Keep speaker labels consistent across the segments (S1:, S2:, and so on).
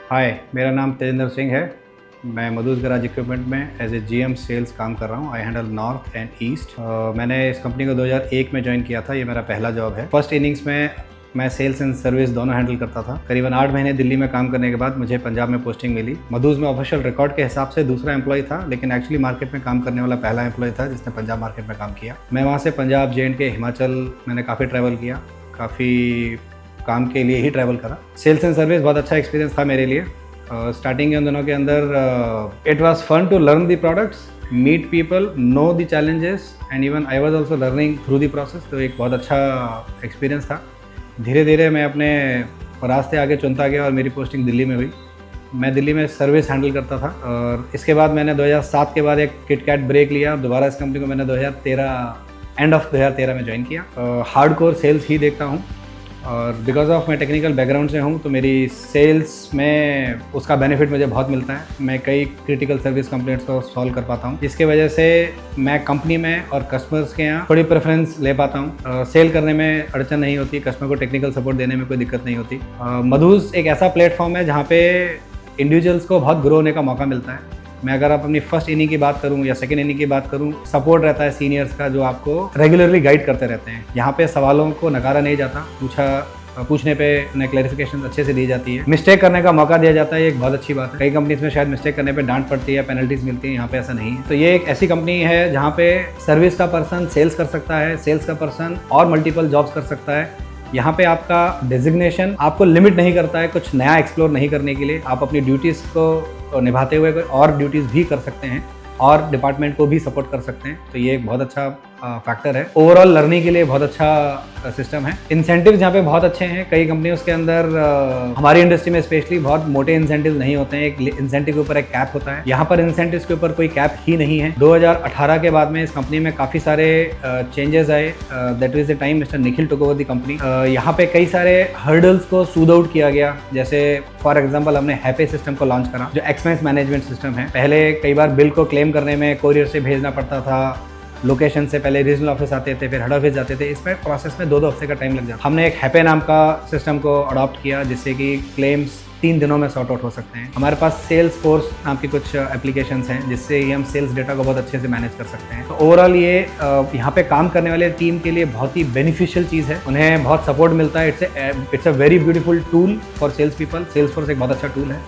S1: हाय, मेरा नाम तेजेंद्र सिंह है। मैं मधुज गराज इक्विपमेंट में एज ए जीएम सेल्स काम कर रहा हूँ। I handle north and east. मैंने इस कंपनी को 2001 में ज्वाइन किया था। ये मेरा पहला जॉब है। फर्स्ट इनिंग्स में मैं सेल्स एंड सर्विस दोनों हैंडल करता था। करीबन 8 महीने दिल्ली में काम करने के बाद मुझे पंजाब में पोस्टिंग मिली। मधुज में ऑफिशियल रिकॉर्ड के हिसाब से दूसरा एम्प्लॉय था, लेकिन एक्चुअली मार्केट में काम करने वाला पहला एम्प्लॉय था जिसने पंजाब मार्केट में काम किया। मैं वहाँ से पंजाब, J&K, हिमाचल मैंने काफ़ी ट्रैवल किया, काफ़ी काम के लिए ही ट्रैवल करा। सेल्स एंड सर्विस बहुत अच्छा एक्सपीरियंस था मेरे लिए। स्टार्टिंग के उन दिनों के अंदर it was fun to learn the products, meet people, know the challenges and even I was also learning through the process. तो एक बहुत अच्छा एक्सपीरियंस था। धीरे धीरे मैं अपने रास्ते आगे चुनता गया और मेरी पोस्टिंग दिल्ली में हुई। मैं दिल्ली में सर्विस हैंडल करता था और इसके बाद मैंने 2007 के बाद एक किटकैट ब्रेक लिया। दोबारा इस कंपनी को मैंने 2013 एंड ऑफ 2013 में ज्वाइन किया। हार्डकोर सेल्स ही देखता हूँ और बिकॉज ऑफ मैं टेक्निकल बैकग्राउंड से हूँ तो मेरी सेल्स में उसका बेनिफिट मुझे बहुत मिलता है। मैं कई क्रिटिकल सर्विस कंप्लेंट्स को सॉल्व कर पाता हूँ, जिसके वजह से मैं कंपनी में और कस्टमर्स के यहाँ थोड़ी प्रेफरेंस ले पाता हूँ। सेल करने में अड़चन नहीं होती, कस्टमर को टेक्निकल सपोर्ट देने में कोई दिक्कत नहीं होती। मधुज एक ऐसा प्लेटफॉर्म है जहाँ पे इंडिविजुअल्स को बहुत ग्रो होने का मौका मिलता है। मैं अगर आप अपनी फर्स्ट इनिंग की बात करूं या सेकंड इनिंग की बात करूं, सपोर्ट रहता है सीनियर्स का जो आपको रेगुलरली गाइड करते रहते हैं। यहाँ पे सवालों को नकारा नहीं जाता, पूछने पे उन्हें क्लैरिफिकेशन अच्छे से दी जाती है। मिस्टेक करने का मौका दिया जाता है, ये एक बहुत अच्छी बात है। कई कंपनीज में शायद मिस्टेक करने पे डांट पड़ती है, पेनल्टीज मिलती है, यहाँ पे ऐसा नहीं है। तो ये एक ऐसी कंपनी है जहाँ पे सर्विस का पर्सन सेल्स कर सकता है, सेल्स का पर्सन और मल्टीपल जॉब्स कर सकता है। यहाँ पे आपका डेजिग्नेशन आपको लिमिट नहीं करता है कुछ नया एक्सप्लोर नहीं करने के लिए। आप अपनी ड्यूटीज़ को निभाते हुए कोई और ड्यूटीज़ भी कर सकते हैं और डिपार्टमेंट को भी सपोर्ट कर सकते हैं। तो ये एक बहुत अच्छा फैक्टर है। ओवरऑल लर्निंग के लिए बहुत अच्छा सिस्टम है। इंसेंटिव्स यहाँ पे बहुत अच्छे हैं। कई कंपनियों के अंदर हमारी इंडस्ट्री में स्पेशली बहुत मोटे इंसेंटिव्स नहीं होते हैं। एक इंसेंटिव के ऊपर एक कैप होता है, यहाँ पर इंसेंटिव्स के ऊपर कोई कैप ही नहीं है। 2018 के बाद में इस कंपनी में काफ़ी सारे चेंजेस आए। That is the time mister Nikhil took over the company. यहाँ पे कई सारे हर्डल्स को सूद आउट किया गया। जैसे फॉर एग्जाम्पल हमने हैपे सिस्टम को लॉन्च करा, जो एक्सपेंस मैनेजमेंट सिस्टम है। पहले कई बार बिल को क्लेम करने में कोरियर से भेजना पड़ता था, लोकेशन से पहले रीजनल ऑफिस आते थे, फिर हेड ऑफिस जाते थे। इसमें प्रोसेस में 2 हफ्ते का टाइम लग जाता। हमने एक हैपे नाम का सिस्टम को अडॉप्ट किया जिससे कि क्लेम्स 3 दिनों में सॉर्ट आउट हो सकते हैं। हमारे पास सेल्स फोर्स नाम की कुछ एप्लीकेशंस हैं जिससे ही हम सेल्स डेटा को बहुत अच्छे से मैनेज कर सकते हैं। तो ओवरऑल ये यहाँ पे काम करने वाले टीम के लिए बहुत ही बेनिफिशियल चीज़ है। उन्हें बहुत सपोर्ट मिलता है। It's a very beautiful tool for sales people. Salesforce एक बहुत अच्छा टूल है।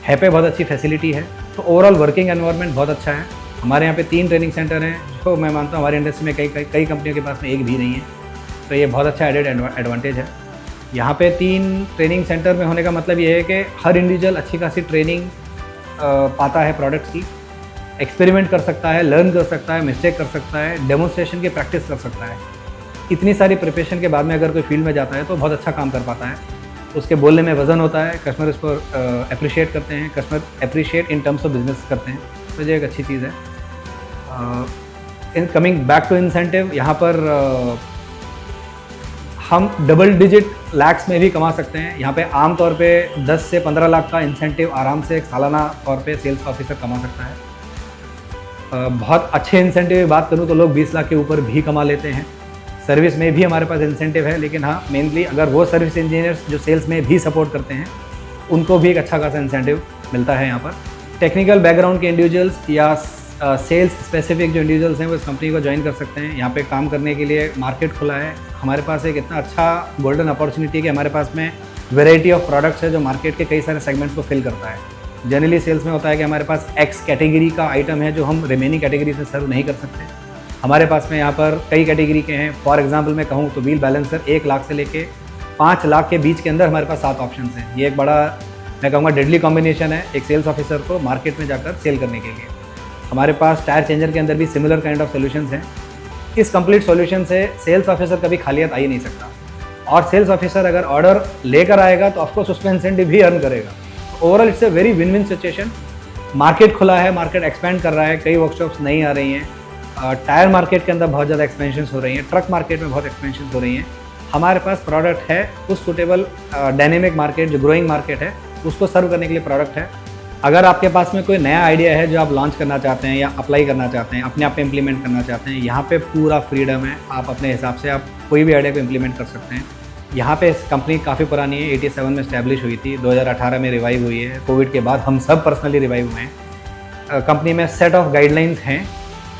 S1: हैपे बहुत अच्छी फैसिलिटी है। तो ओवरऑल वर्किंग एनवायरनमेंट बहुत अच्छा है। हमारे यहाँ पे 3 ट्रेनिंग सेंटर हैं, जो मैं मानता हूँ हमारी इंडस्ट्री में कई कंपनियों के पास में एक भी नहीं है। तो ये बहुत अच्छा एडेड एडवांटेज है। यहाँ पे 3 ट्रेनिंग सेंटर में होने का मतलब ये है कि हर इंडिविजुअल अच्छी खासी ट्रेनिंग पाता है प्रोडक्ट्स की, एक्सपेरिमेंट कर सकता है, लर्न कर सकता है, मिस्टेक कर सकता है, डेमोन्स्ट्रेशन की प्रैक्टिस कर सकता है। इतनी सारी प्रिपरेशन के बाद में अगर कोई फील्ड में जाता है तो बहुत अच्छा काम कर पाता है। उसके बोलने में वजन होता है, कस्टमर इसको अप्रिशिएट करते हैं, customer appreciate in terms of business करते हैं। तो ये एक अच्छी चीज़ है। In coming back to incentive, यहाँ पर हम डबल डिजिट लैक्स में भी कमा सकते हैं। यहाँ पे आम तौर पे 10 से 15 लाख का इंसेंटिव आराम से एक सालाना तौर पे सेल्स ऑफिसर कमा सकता है। बहुत अच्छे इंसेंटिव की बात करूँ तो लोग 20 लाख के ऊपर भी कमा लेते हैं। सर्विस में भी हमारे पास इंसेंटिव है, लेकिन हाँ मेनली अगर वो सर्विस इंजीनियर्स जो सेल्स में भी सपोर्ट करते हैं उनको भी एक अच्छा खासा इंसेंटिव मिलता है। यहाँ पर टेक्निकल बैकग्राउंड के इंडिविजुअल्स या सेल्स स्पेसिफिक जो इंडिविजुअल्स हैं वो इस कंपनी को ज्वाइन कर सकते हैं। यहाँ पे काम करने के लिए मार्केट खुला है। हमारे पास एक इतना अच्छा गोल्डन अपॉर्चुनिटी है कि हमारे पास में वैरायटी ऑफ प्रोडक्ट्स है जो मार्केट के कई सारे सेगमेंट्स को फिल करता है। जनरली सेल्स में होता है कि हमारे पास एक्स कैटेगरी का आइटम है जो हम रिमेनिंग कैटेगरी से सर्व नहीं कर सकते। हमारे पास में यहाँ पर कई कैटेगरी के हैं। फॉर एग्जाम्पल मैं कहूँ तो व्हील बैलेंसर 1 लाख से लेके 5 लाख के बीच के अंदर हमारे पास 7 ऑप्शन हैं। ये एक बड़ा मैं कहूँगा डेडली कॉम्बिनेशन है एक सेल्स ऑफिसर को मार्केट में जाकर सेल करने के लिए। हमारे पास टायर चेंजर के अंदर भी सिमिलर काइंड ऑफ सॉल्यूशंस हैं। इस कंप्लीट सॉल्यूशन से सेल्स ऑफिसर कभी खाली हाथ आ ही नहीं सकता। और सेल्स ऑफिसर अगर ऑर्डर लेकर आएगा तो ऑफकोर्स उसमें इंसेंटिव भी अर्न करेगा। Overall it's a very win win situation. Market खुला है, मार्केट एक्सपेंड कर रहा है, कई वर्कशॉप्स नहीं आ रही हैं। टायर मार्केट के अंदर बहुत ज़्यादा एक्सपेंशन हो रही हैं, ट्रक मार्केट में बहुत एक्सपेंशन हो रही हैं। हमारे पास प्रोडक्ट है उस सुटेबल डायनेमिक मार्केट जो ग्रोइंग मार्केट है उसको सर्व करने के लिए प्रोडक्ट है। अगर आपके पास में कोई नया आइडिया है जो आप लॉन्च करना चाहते हैं या अप्लाई करना चाहते हैं, अपने आप पे इम्प्लीमेंट करना चाहते हैं, यहाँ पे पूरा फ्रीडम है। आप अपने हिसाब से आप कोई भी आइडिया को इम्प्लीमेंट कर सकते हैं। यहाँ पे कंपनी काफ़ी पुरानी है, 87 में इस्टेब्लिश हुई थी, 2018 में रिवाइव हुई है। कोविड के बाद हम सब पर्सनली रिवाइव हुए हैं। कंपनी में सेट ऑफ गाइडलाइंस हैं,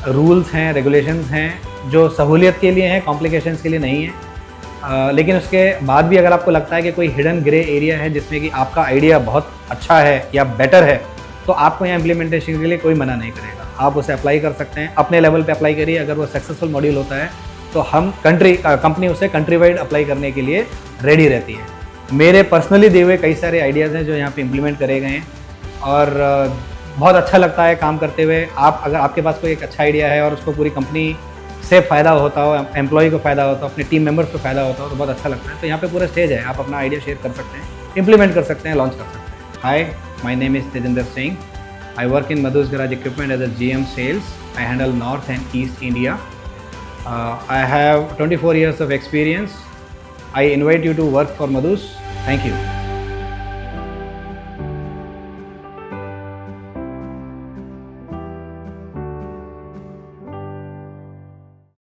S1: रूल्स हैं, रेगुलेशंस हैं जो सहूलियत के लिए हैं, कॉम्प्लिकेशंस के लिए नहीं है। लेकिन उसके बाद भी अगर आपको लगता है कि कोई हिडन ग्रे एरिया है जिसमें कि आपका आइडिया बहुत अच्छा है या बेटर है, तो आपको यहाँ इम्प्लीमेंटेशन के लिए कोई मना नहीं करेगा। आप उसे अप्लाई कर सकते हैं, अपने लेवल पे अप्लाई करिए। अगर वो सक्सेसफुल मॉड्यूल होता है तो हम कंपनी उसे कंट्री वाइड अप्लाई करने के लिए रेडी रहती है। मेरे पर्सनली दिए हुए कई सारे आइडियाज़ हैं जो यहाँ पे इम्प्लीमेंट करे गए हैं और बहुत अच्छा लगता है काम करते हुए। अगर आपके पास कोई एक अच्छा आइडिया है और उसको पूरी कंपनी से फ़ायदा होता हो, एम्प्लॉय को फ़ायदा होता हो, अपने टीम मेंबर्स को फ़ायदा होता हो, तो बहुत अच्छा लगता है। तो यहाँ पे पूरा स्टेज है, आप अपना आइडिया शेयर कर सकते हैं, इम्प्लीमेंट कर सकते हैं, लॉन्च कर सकते हैं। Hi, my name is Tejinder Singh. I work in Madhus Garage Equipment as a GM Sales. I handle North and East India. I have 24 years of experience. I invite you to work for Madhus. Thank you.